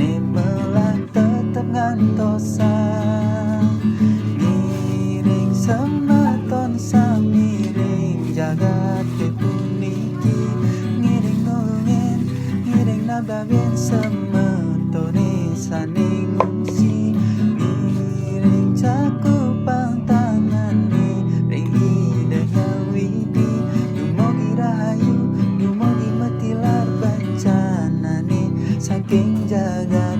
melah tetep ngantosa miring semeton samiring jagat puniki ngiring nulungen ngiring nababien semetone saning ngungsi miring cakupang tangane ring hidayah widi dumugi rahayu dumugi metilar bencanane saking jagat